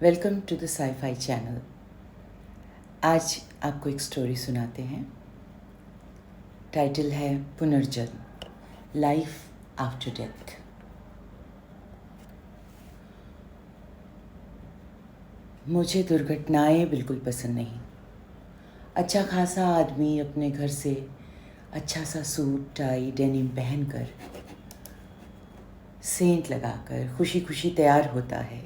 Welcome to the sci-fi channel. आज आपको एक स्टोरी सुनाते हैं। टाइटल है पुनर्जन्म, लाइफ आफ्टर डेथ। मुझे दुर्घटनाएं बिल्कुल पसंद नहीं। अच्छा खासा आदमी अपने घर से अच्छा सा सूट टाई डेनिम पहनकर सेंट लगाकर खुशी खुशी तैयार होता है।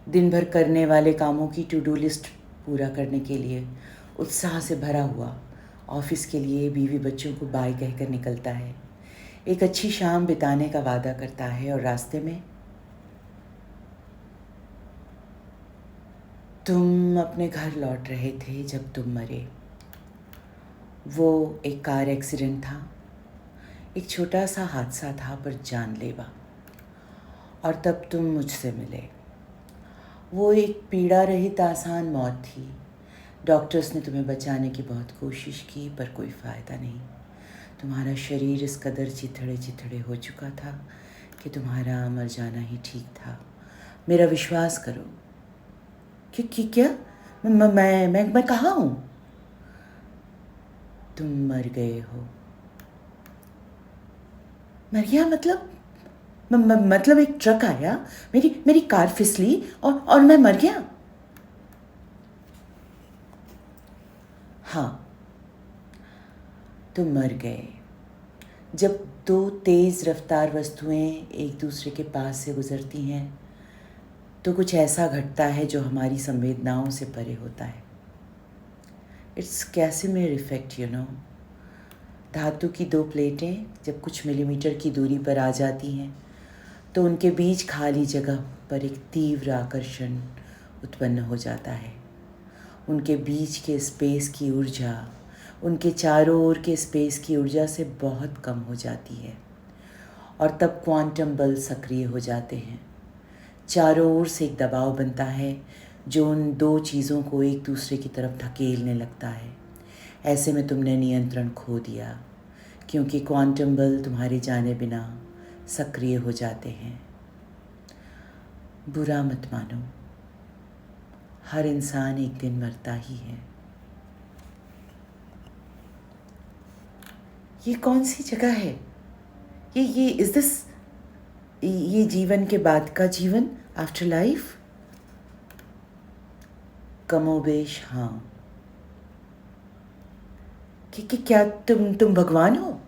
दिन भर करने वाले कामों की टू डू लिस्ट पूरा करने के लिए उत्साह से भरा हुआ ऑफिस के लिए बीवी बच्चों को बाय कहकर निकलता है। एक अच्छी शाम बिताने का वादा करता है और रास्ते में तुम अपने घर लौट रहे थे जब तुम मरे। वो एक कार एक्सीडेंट था, एक छोटा सा हादसा था पर जानलेवा। और तब तुम मुझसे मिले। वो एक पीड़ा रहित आसान मौत थी। डॉक्टर्स ने तुम्हें बचाने की बहुत कोशिश की पर कोई फ़ायदा नहीं। तुम्हारा शरीर इस कदर चिथड़े चिथड़े हो चुका था कि तुम्हारा मर जाना ही ठीक था। मेरा विश्वास करो। क्या? मैं कहाँ हूँ? तुम मर गए हो। मर गया मतलब? मतलब एक ट्रक आया, मेरी कार फिसली और मैं मर गया। हाँ, तुम मर गए। जब दो तेज़ रफ्तार वस्तुएं एक दूसरे के पास से गुजरती हैं तो कुछ ऐसा घटता है जो हमारी संवेदनाओं से परे होता है। It's Casimir effect, you know. धातु की दो प्लेटें जब कुछ मिलीमीटर की दूरी पर आ जाती हैं तो उनके बीच खाली जगह पर एक तीव्र आकर्षण उत्पन्न हो जाता है। उनके बीच के स्पेस की ऊर्जा उनके चारों ओर के स्पेस की ऊर्जा से बहुत कम हो जाती है और तब क्वांटम बल सक्रिय हो जाते हैं। चारों ओर से एक दबाव बनता है जो उन दो चीज़ों को एक दूसरे की तरफ धकेलने लगता है। ऐसे में तुमने नियंत्रण खो दिया क्योंकि क्वांटम बल तुम्हारे जाने बिना सक्रिय हो जाते हैं। बुरा मत मानो, हर इंसान एक दिन मरता ही है। ये कौन सी जगह है? ये इज दिस ये जीवन के बाद का जीवन, आफ्टर लाइफ? कमोबेश हाँ। कि क्या तुम भगवान हो?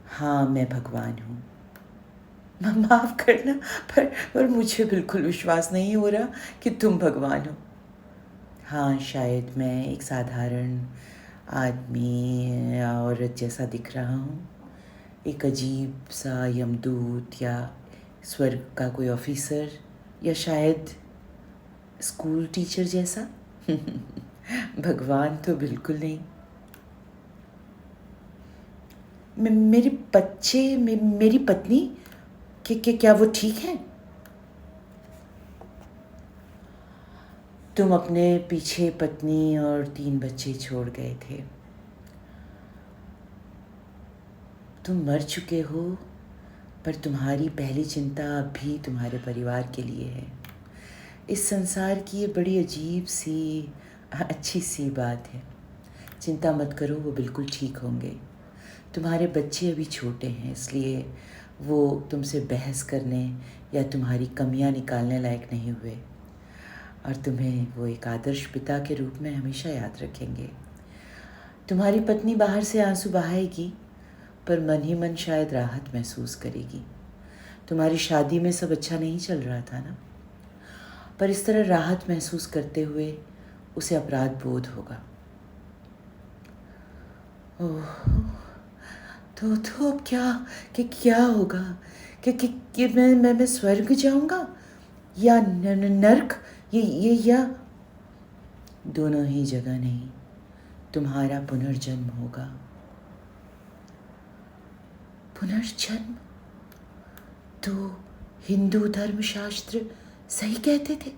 हाँ, मैं भगवान हूँ। माफ़ करना, पर मुझे बिल्कुल विश्वास नहीं हो रहा कि तुम भगवान हो। हाँ, शायद मैं एक साधारण आदमी या औरत जैसा दिख रहा हूँ। एक अजीब सा यमदूत या स्वर्ग का कोई ऑफिसर या शायद स्कूल टीचर जैसा। भगवान तो बिल्कुल नहीं। मेरे बच्चे, मेरी पत्नी, क्या वो ठीक है? तुम अपने पीछे पत्नी और 3 बच्चे छोड़ गए थे। तुम मर चुके हो पर तुम्हारी पहली चिंता अब भी तुम्हारे परिवार के लिए है। इस संसार की ये बड़ी अजीब सी अच्छी सी बात है। चिंता मत करो, वो बिल्कुल ठीक होंगे। तुम्हारे बच्चे अभी छोटे हैं इसलिए वो तुमसे बहस करने या तुम्हारी कमियां निकालने लायक नहीं हुए और तुम्हें वो एक आदर्श पिता के रूप में हमेशा याद रखेंगे। तुम्हारी पत्नी बाहर से आंसू बहाएगी पर मन ही मन शायद राहत महसूस करेगी। तुम्हारी शादी में सब अच्छा नहीं चल रहा था ना, पर इस तरह राहत महसूस करते हुए उसे अपराध बोध होगा। ओह, तो अब क्या होगा? कि मैं स्वर्ग जाऊंगा या नर्क? ये या दोनों ही जगह नहीं, तुम्हारा पुनर्जन्म होगा। पुनर्जन्म? तो हिंदू धर्मशास्त्र सही कहते थे।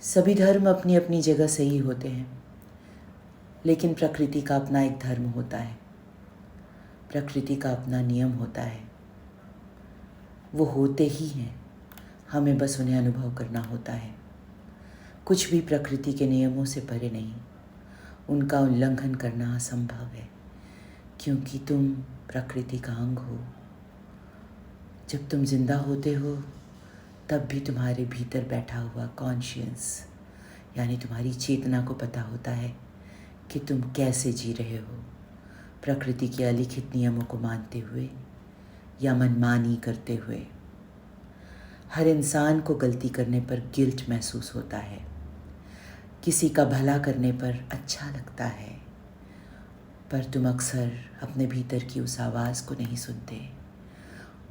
सभी धर्म अपनी अपनी जगह सही होते हैं, लेकिन प्रकृति का अपना एक धर्म होता है, प्रकृति का अपना नियम होता है। वो होते ही हैं, हमें बस उन्हें अनुभव करना होता है। कुछ भी प्रकृति के नियमों से परे नहीं, उनका उल्लंघन करना असंभव है, क्योंकि तुम प्रकृति का अंग हो। जब तुम जिंदा होते हो तब भी तुम्हारे भीतर बैठा हुआ कॉन्शियस यानी तुम्हारी चेतना को पता होता है कि तुम कैसे जी रहे हो, प्रकृति के अलिखित नियमों को मानते हुए या मनमानी करते हुए। हर इंसान को गलती करने पर गिल्ट महसूस होता है, किसी का भला करने पर अच्छा लगता है, पर तुम अक्सर अपने भीतर की उस आवाज़ को नहीं सुनते।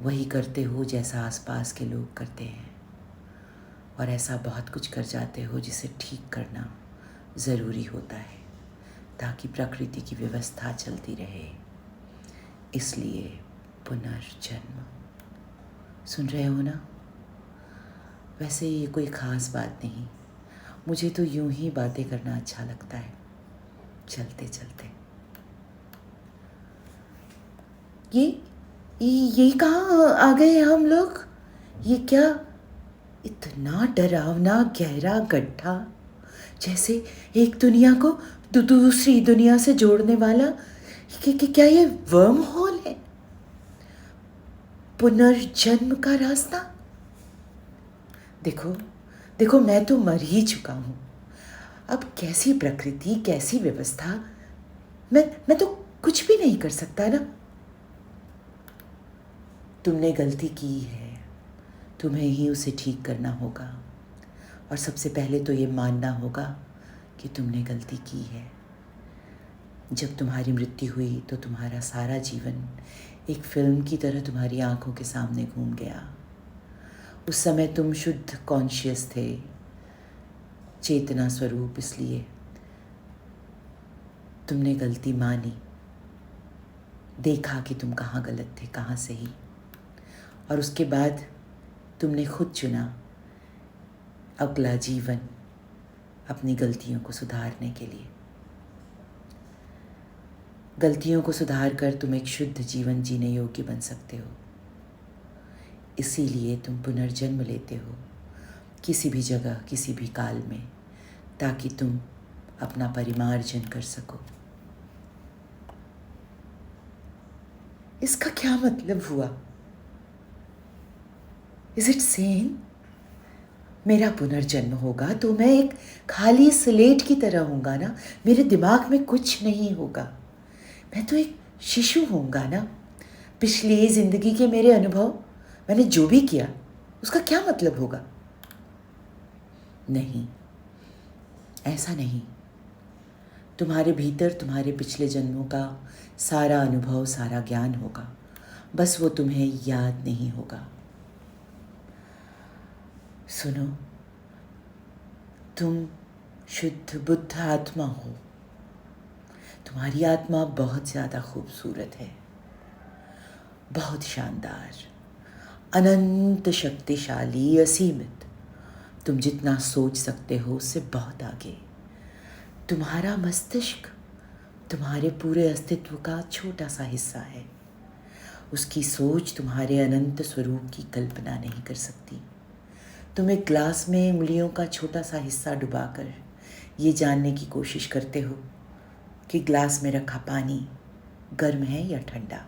वही करते हो जैसा आसपास के लोग करते हैं, और ऐसा बहुत कुछ कर जाते हो जिसे ठीक करना ज़रूरी होता है ताकि प्रकृति की व्यवस्था चलती रहे। इसलिए पुनर्जन्म। सुन रहे हो ना? वैसे ये कोई ख़ास बात नहीं, मुझे तो यूं ही बातें करना अच्छा लगता है चलते चलते। ये कहाँ आ गए हम लोग? ये क्या इतना डरावना गहरा गड्ढा, जैसे एक दुनिया को दूसरी दुनिया से जोड़ने वाला। क्या ये वर्म होल है? पुनर्जन्म का रास्ता? देखो देखो, मैं तो मर ही चुका हूँ। अब कैसी प्रकृति, कैसी व्यवस्था, मैं तो कुछ भी नहीं कर सकता ना। तुमने गलती की है, तुम्हें ही उसे ठीक करना होगा। और सबसे पहले तो ये मानना होगा कि तुमने गलती की है। जब तुम्हारी मृत्यु हुई तो तुम्हारा सारा जीवन एक फिल्म की तरह तुम्हारी आंखों के सामने घूम गया। उस समय तुम शुद्ध कॉन्शियस थे, चेतना स्वरूप, इसलिए तुमने गलती मानी, देखा कि तुम कहाँ गलत थे, कहाँ सही, और उसके बाद तुमने खुद चुना अगला जीवन अपनी गलतियों को सुधारने के लिए। गलतियों को सुधार कर तुम एक शुद्ध जीवन जीने योग्य बन सकते हो। इसीलिए तुम पुनर्जन्म लेते हो किसी भी जगह, किसी भी काल में, ताकि तुम अपना परिमार्जन कर सको। इसका क्या मतलब हुआ? Is it same? मेरा पुनर्जन्म होगा तो मैं एक खाली स्लेट की तरह होऊंगा ना, मेरे दिमाग में कुछ नहीं होगा। मैं तो एक शिशु होऊंगा ना। पिछली जिंदगी के मेरे अनुभव, मैंने जो भी किया, उसका क्या मतलब होगा? नहीं, ऐसा नहीं। तुम्हारे भीतर तुम्हारे पिछले जन्मों का सारा अनुभव, सारा ज्ञान होगा, बस वो तुम्हें याद नहीं होगा। सुनो, तुम शुद्ध बुद्ध आत्मा हो। तुम्हारी आत्मा बहुत ज़्यादा खूबसूरत है, बहुत शानदार, अनंत शक्तिशाली, असीमित। तुम जितना सोच सकते हो उससे बहुत आगे। तुम्हारा मस्तिष्क तुम्हारे पूरे अस्तित्व का छोटा सा हिस्सा है। उसकी सोच तुम्हारे अनंत स्वरूप की कल्पना नहीं कर सकती। तुम एक ग्लास में उंगलियों का छोटा सा हिस्सा डुबाकर ये जानने की कोशिश करते हो कि ग्लास में रखा पानी गर्म है या ठंडा।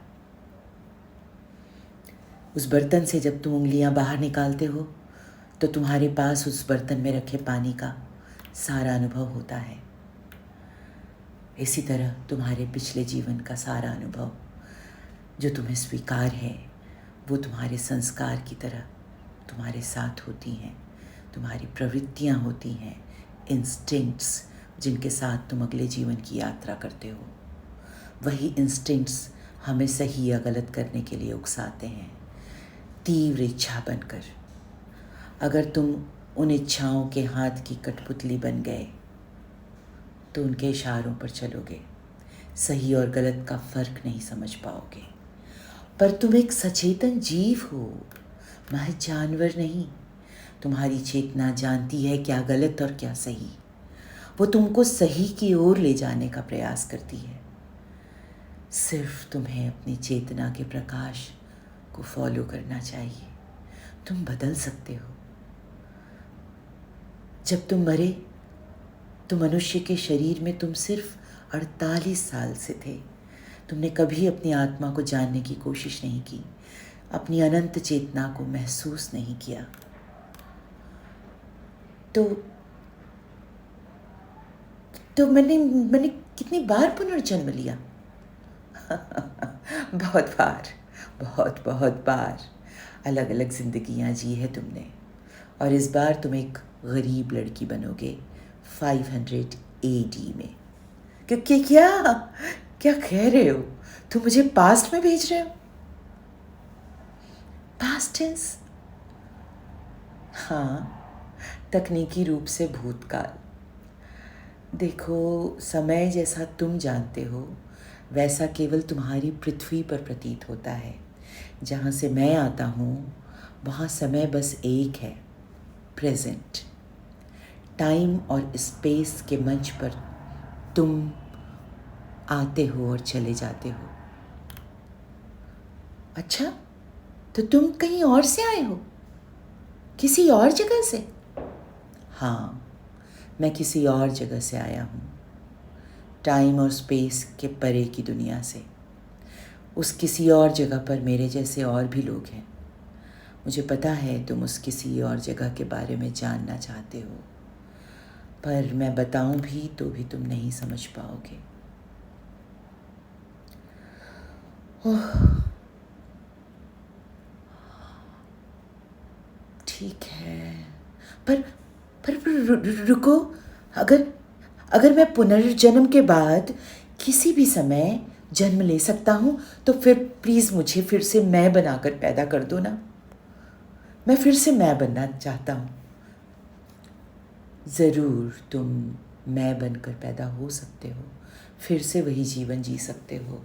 उस बर्तन से जब तुम उंगलियां बाहर निकालते हो तो तुम्हारे पास उस बर्तन में रखे पानी का सारा अनुभव होता है। इसी तरह तुम्हारे पिछले जीवन का सारा अनुभव जो तुम्हें स्वीकार है, वो तुम्हारे संस्कार की तरह तुम्हारे साथ होती हैं। तुम्हारी प्रवृत्तियां होती हैं, इंस्टिंक्ट्स, जिनके साथ तुम अगले जीवन की यात्रा करते हो। वही इंस्टिंक्ट्स हमें सही या गलत करने के लिए उकसाते हैं, तीव्र इच्छा बनकर। अगर तुम उन इच्छाओं के हाथ की कठपुतली बन गए तो उनके इशारों पर चलोगे, सही और गलत का फर्क नहीं समझ पाओगे। पर तुम एक सचेतन जीव हो, महज जानवर नहीं। तुम्हारी चेतना जानती है क्या गलत और क्या सही। वो तुमको सही की ओर ले जाने का प्रयास करती है। सिर्फ तुम्हें अपनी चेतना के प्रकाश को फॉलो करना चाहिए। तुम बदल सकते हो, जब तुम मरे तो मनुष्य के शरीर में तुम सिर्फ 48 साल से थे। तुमने कभी अपनी आत्मा को जानने की कोशिश नहीं की, अपनी अनंत चेतना को महसूस नहीं किया। तो मैंने कितनी बार पुनर्जन्म लिया? बहुत बार, बहुत बहुत बार अलग अलग जिंदगियां जी है तुमने। और इस बार तुम एक गरीब लड़की बनोगे 500 AD में। क्योंकि क्या क्या कह रहे हो? तुम मुझे पास्ट में भेज रहे हो? Past tense? हाँ, तकनीकी रूप से भूतकाल। देखो, समय जैसा तुम जानते हो वैसा केवल तुम्हारी पृथ्वी पर प्रतीत होता है। जहाँ से मैं आता हूँ वहाँ समय बस एक है, प्रेजेंट। टाइम और स्पेस के मंच पर तुम आते हो और चले जाते हो। अच्छा, तो तुम कहीं और से आए हो? किसी और जगह से? हाँ, मैं किसी और जगह से आया हूँ, टाइम और स्पेस के परे की दुनिया से। उस किसी और जगह पर मेरे जैसे और भी लोग हैं। मुझे पता है तुम उस किसी और जगह के बारे में जानना चाहते हो, पर मैं बताऊं भी तो भी तुम नहीं समझ पाओगे। ओह, ठीक है, पर रुको। अगर अगर मैं पुनर्जन्म के बाद किसी भी समय जन्म ले सकता हूँ तो फिर प्लीज़ मुझे फिर से मैं बनाकर पैदा कर दो ना। मैं फिर से मैं बनना चाहता हूँ। ज़रूर तुम मैं बनकर पैदा हो सकते हो, फिर से वही जीवन जी सकते हो,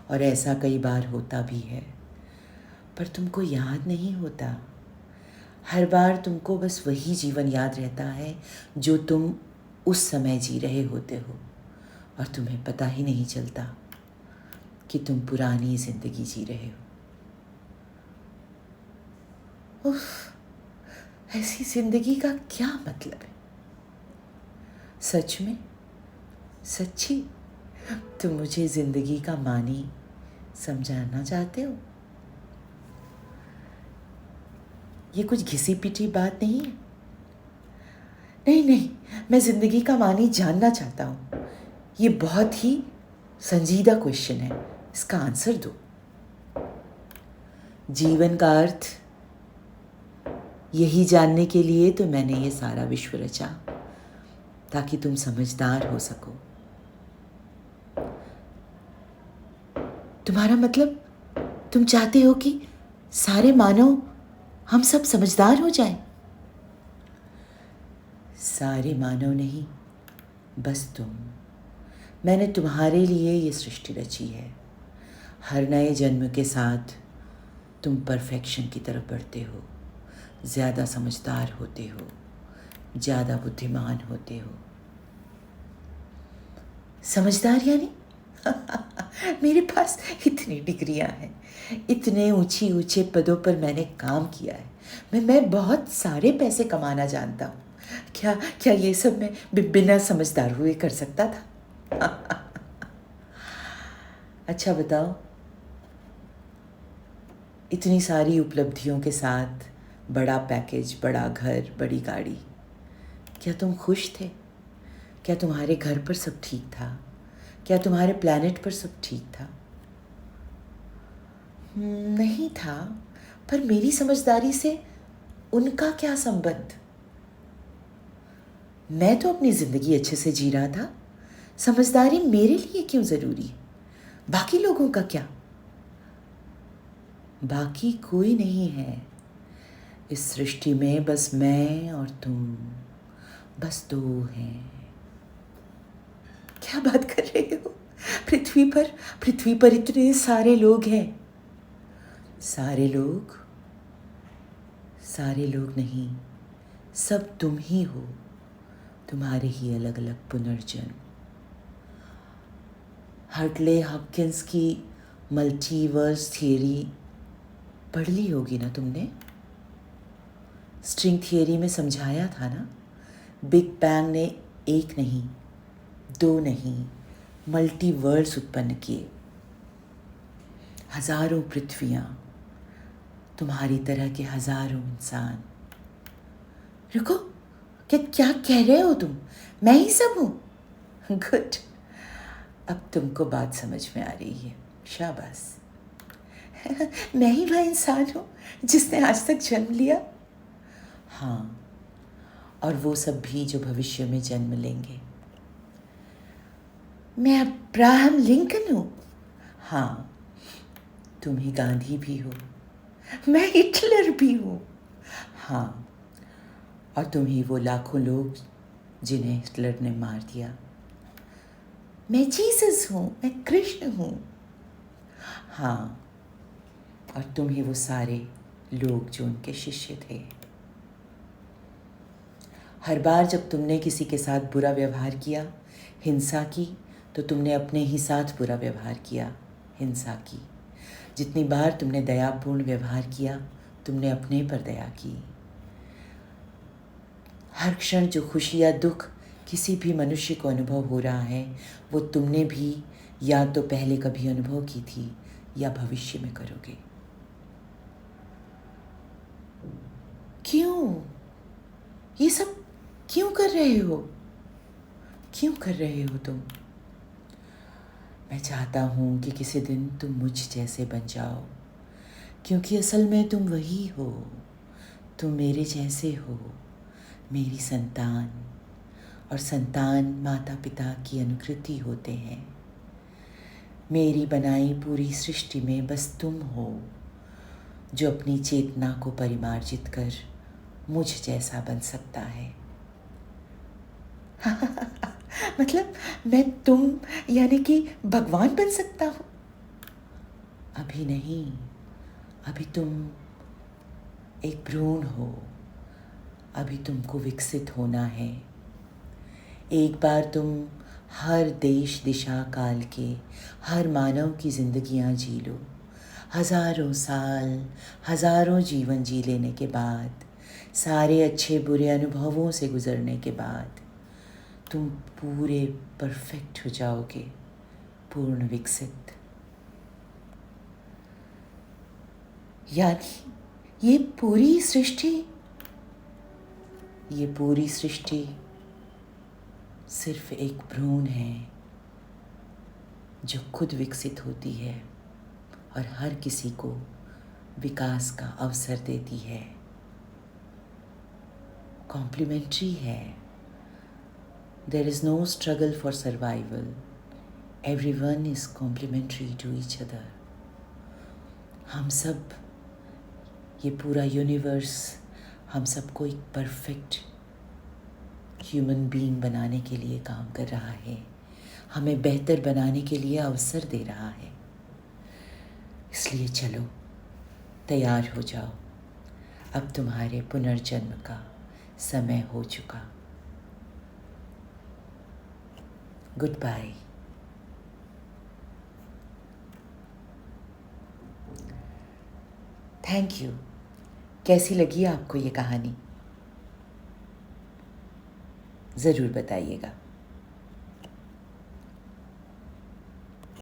और ऐसा कई बार होता भी है। पर तुमको याद नहीं होता। हर बार तुमको बस वही जीवन याद रहता है जो तुम उस समय जी रहे होते हो, और तुम्हें पता ही नहीं चलता कि तुम पुरानी ज़िंदगी जी रहे हो। उफ, ऐसी ज़िंदगी का क्या मतलब है? सच में, सच्ची तुम मुझे ज़िंदगी का मानी समझाना चाहते हो? ये कुछ घिसी पिटी बात नहीं है। नहीं नहीं, मैं ज़िंदगी का मानी जानना चाहता हूँ। ये बहुत ही संजीदा क्वेश्चन है, इसका आंसर दो। जीवन का अर्थ, यही जानने के लिए तो मैंने ये सारा विश्व रचा, ताकि तुम समझदार हो सको। तुम्हारा मतलब, तुम चाहते हो कि सारे मानव, हम सब समझदार हो जाएं? सारे मानव नहीं, बस तुम। मैंने तुम्हारे लिए ये सृष्टि रची है। हर नए जन्म के साथ तुम परफेक्शन की तरफ बढ़ते हो, ज़्यादा समझदार होते हो, ज़्यादा बुद्धिमान होते हो। समझदार यानी मेरे पास इतनी डिग्रियां हैं, इतने ऊंची ऊंचे पदों पर मैंने काम किया है। मैं बहुत सारे पैसे कमाना जानता हूँ। क्या क्या ये सब मैं बिना समझदार हुए कर सकता था? अच्छा बताओ, इतनी सारी उपलब्धियों के साथ, बड़ा पैकेज, बड़ा घर, बड़ी गाड़ी, क्या तुम खुश थे? क्या तुम्हारे घर पर सब ठीक था? क्या तुम्हारे प्लैनेट पर सब ठीक था? नहीं था, पर मेरी समझदारी से उनका क्या संबंध? मैं तो अपनी ज़िंदगी अच्छे से जी रहा था। समझदारी मेरे लिए क्यों ज़रूरी है? बाकी लोगों का क्या? बाकी कोई नहीं है इस सृष्टि में, बस मैं और तुम, बस दो हैं। क्या बात कर रहे हो? पृथ्वी पर इतने सारे लोग हैं। सारे लोग? सारे लोग नहीं, सब तुम ही हो, तुम्हारे ही अलग अलग पुनर्जन्म। हर्टले हॉपकिंस की मल्टीवर्स थियरी पढ़ ली होगी ना तुमने? स्ट्रिंग थियरी में समझाया था ना, बिग बैंग ने एक नहीं, दो नहीं, मल्टीवर्स उत्पन्न किए। हजारों पृथ्वियाँ, तुम्हारी तरह के हजारों इंसान। रुको, क्या कह रहे हो तुम? मैं ही सब हूँ? गुड, अब तुमको बात समझ में आ रही है, शाबाश। मैं ही वह इंसान हूँ जिसने आज तक जन्म लिया। हाँ, और वो सब भी जो भविष्य में जन्म लेंगे। मैं अब्राहम लिंकन हूँ। हाँ, तुम ही गांधी भी हो। मैं हिटलर भी हूँ। हाँ, और तुम ही वो लाखों लोग जिन्हें हिटलर ने मार दिया। मैं जीसस हूँ, मैं कृष्ण हूँ। हाँ, और तुम ही वो सारे लोग जो उनके शिष्य थे। हर बार जब तुमने किसी के साथ बुरा व्यवहार किया, हिंसा की, तो तुमने अपने ही साथ बुरा व्यवहार किया, हिंसा की। जितनी बार तुमने दयापूर्ण व्यवहार किया, तुमने अपने पर दया की। हर क्षण जो खुशी या दुख किसी भी मनुष्य को अनुभव हो रहा है, वो तुमने भी या तो पहले कभी अनुभव की थी या भविष्य में करोगे। क्यों? ये सब क्यों कर रहे हो? क्यों कर रहे हो तुम? मैं चाहता हूँ कि किसी दिन तुम मुझ जैसे बन जाओ, क्योंकि असल में तुम वही हो। तुम मेरे जैसे हो, मेरी संतान। और संतान माता पिता की अनुकृति होते हैं। मेरी बनाई पूरी सृष्टि में बस तुम हो जो अपनी चेतना को परिमार्जित कर मुझ जैसा बन सकता है। मतलब मैं तुम यानी कि भगवान बन सकता हूँ? अभी नहीं, अभी तुम एक भ्रूण हो। अभी तुमको विकसित होना है। एक बार तुम हर देश दिशा काल के हर मानव की जिंदगियां जी लो। हजारों साल, हजारों जीवन जी लेने के बाद, सारे अच्छे बुरे अनुभवों से गुजरने के बाद तुम पूरे परफेक्ट हो जाओगे, पूर्ण विकसित। यानी ये पूरी सृष्टि सिर्फ एक भ्रूण है जो खुद विकसित होती है और हर किसी को विकास का अवसर देती है। कॉम्प्लीमेंट्री है। There is no struggle for survival. Everyone is complementary to each other. हम सब, ये पूरा यूनिवर्स हम सबको एक परफेक्ट ह्यूमन बीइंग बनाने के लिए काम कर रहा है, हमें बेहतर बनाने के लिए अवसर दे रहा है। इसलिए चलो, तैयार हो जाओ, अब तुम्हारे पुनर्जन्म का समय हो चुका। Good bye. Thank you. कैसी लगी आपको ये कहानी? ज़रूर बताइएगा।